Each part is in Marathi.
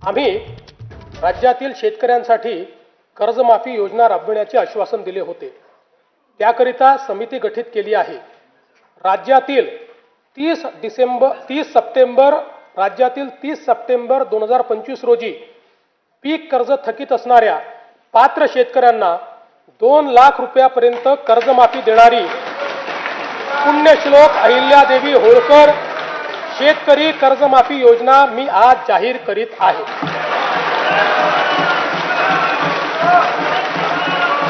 आम्ही राज्यातील शेतकऱ्यांसाठी कर्जमाफी योजना राबविण्याचे आश्वासन दिले होते। त्याकरिता समिती गठीत केली आहे। राज्यातील 30 सप्टेंबर 2025 रोजी पीक कर्ज थकीत असणाऱ्या पात्र शेतकऱ्यांना 2 लाख रुपयापर्यंत कर्जमाफी देणारी पुण्यश्लोक अहिल्यादेवी होळकर शेतकरी कर्जमाफी योजना मी आज जाहीर करीत आहे।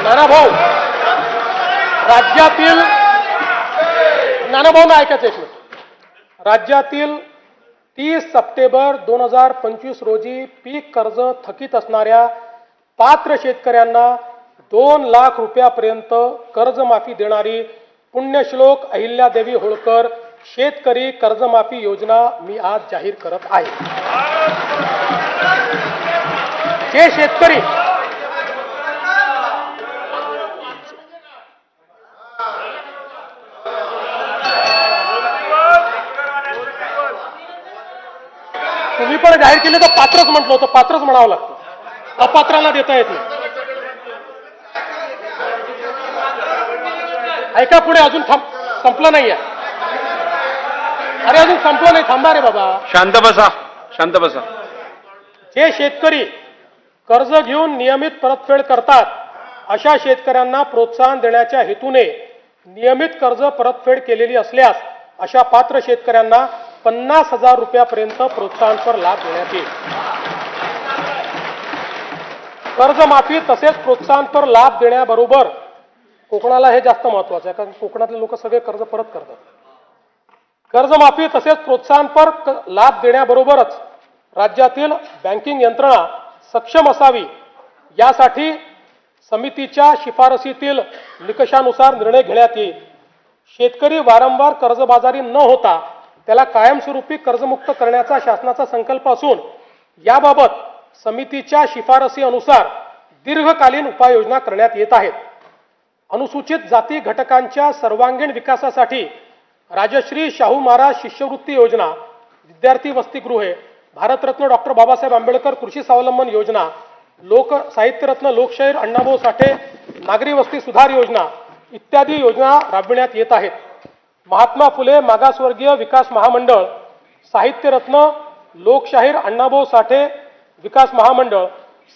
नानाभाऊ, राज्यातील नानाभाऊ ऐकायचं एक मिनिट। राज्यातील 30 सप्टेंबर 2025 रोजी पीक कर्ज थकीत असणाऱ्या पात्र शेतकऱ्यांना 2 लाख रुपयापर्यंत कर्जमाफी देणारी पुण्यश्लोक अहिल्यादेवी होळकर शेतकरी कर्जमाफी योजना मी आज जाहीर करत आहे। जे शेतकरी तुम्ही पण जाहीर केले तर पात्रच म्हटलं होतं, पात्रच म्हणावं लागतं, अपात्राला देता येत नाही। ऐका पुढे, अजून संपलं नाहीये। अरे अजून संपलं नाही, थांबा रे बाबा, शांत बसा, शांत बसा। जे शेतकरी कर्ज घेऊन नियमित परतफेड करतात अशा शेतकऱ्यांना प्रोत्साहन देण्याच्या हेतूने नियमित कर्ज परतफेड केलेली असल्यास अशा पात्र शेतकऱ्यांना 50,000 रुपयापर्यंत प्रोत्साहनपर लाभ देण्यात येईल। कर्जमाफी तसेच प्रोत्साहनपर लाभ देण्याबरोबर कोकणाला हे जास्त महत्त्वाचं आहे, कारण कोकणातले लोक सगळे कर्ज परत करतात। कर्जमाफी तसेच प्रोत्साहनपर लाभ देण्याबरोबरच राज्यातील बँकिंग यंत्रणा सक्षम असावी यासाठी समितीच्या शिफारसीतील निकषानुसार निर्णय घेण्यात येईल। शेतकरी वारंवार कर्जबाजारी न होता त्याला कायमस्वरूपी कर्जमुक्त करण्याचा शासनाचा संकल्प असून याबाबत समितीच्या शिफारसी अनुसार दीर्घकालीन उपाययोजना करण्यात येत आहेत। अनुसूचित जाती घटकांच्या सर्वांगीण विकासासाठी राजश्री शाहू महाराज शिष्यवृत्ती योजना, विद्यार्थी वसतिगृहे, भारतरत्न डॉक्टर बाबासाहेब आंबेडकर कृषी स्वावलंबन योजना, लोक साहित्यरत्न लोकशाहीर अण्णाभाऊ साठे नागरी वस्ती सुधार योजना इत्यादी योजना राबविण्यात येत आहेत। महात्मा फुले मागासवर्गीय विकास महामंडळ, साहित्यरत्न लोकशाहीर अण्णाभाऊ साठे विकास महामंडळ,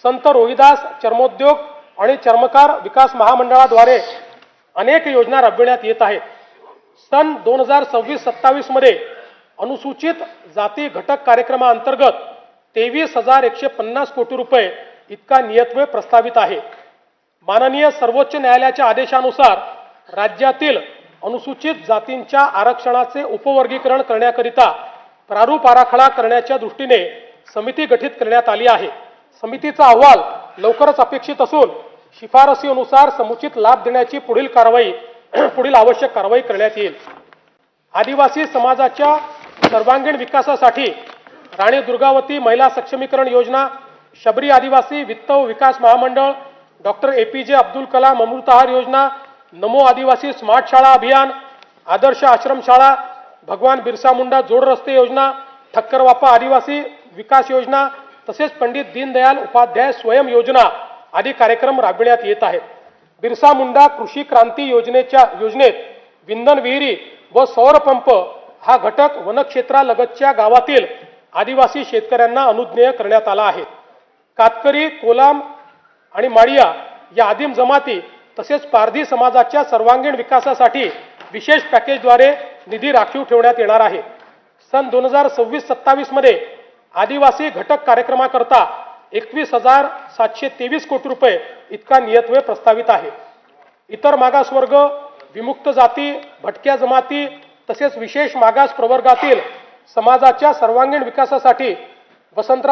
संत रोहिदास चर्मोद्योग आणि चर्मकार विकास महामंडळाद्वारे अनेक योजना राबविण्यात येत आहेत। सन 2026-27 मध्ये अनुसूचित जाती घटक कार्यक्रमाअंतर्गत 23,150 कोटी रुपये इतका नियतव्यय प्रस्तावित आहे। माननीय सर्वोच्च न्यायालयाच्या आदेशानुसार राज्यातील अनुसूचित जातींच्या आरक्षणाचे उपवर्गीकरण करण्याकरिता प्रारूप आराखडा करण्याच्या दृष्टीने समिती गठीत करण्यात आली आहे। समितीचा अहवाल लवकरच अपेक्षित असून शिफारसीनुसार समुचित लाभ देण्याची पुढील आवश्यक कारवाई करण्यात येईल। आदिवासी समाजाच्या सर्वांगीण विकासासाठी राणी दुर्गावती महिला सक्षमीकरण योजना, शबरी आदिवासी वित्त व विकास महामंडळ, डॉक्टर APJ अब्दुल कलाम अमृतहार योजना, नमो आदिवासी स्मार्ट शाळा अभियान, आदर्श आश्रम शाळा, भगवान बिरसा मुंडा जोड रस्ते योजना, ठक्करवापा आदिवासी विकास योजना तसेच पंडित दीनदयाल उपाध्याय स्वयं योजना आदी कार्यक्रम राबविण्यात येत आहेत। बिरसा मुंडा कृषी क्रांती योजनेत विंधन विहिरी व सौर पंप हा घटक वनक्षेत्रालगतच्या गावातील आदिवासी शेतकऱ्यांना अनुज्ञेय करण्यात आला आहे। कातकरी, कोलाम आणि माडिया या आदिम जमाती तसेच पारधी समाजाच्या सर्वांगीण विकासासाठी विशेष पॅकेजद्वारे निधी राखीव ठेवण्यात येणार आहे। सन 2026-27 मध्ये आदिवासी घटक कार्यक्रमाकरता 21,723 कोटी रुपये इतका नियतव्यय प्रस्तावित आहे। इतर मागासवर्ग, विमुक्त जाती, भटक्या जमाती तसेच विशेष मागास प्रवर्गातील समाजाच्या सर्वांगीण विकासासाठी वसंतराव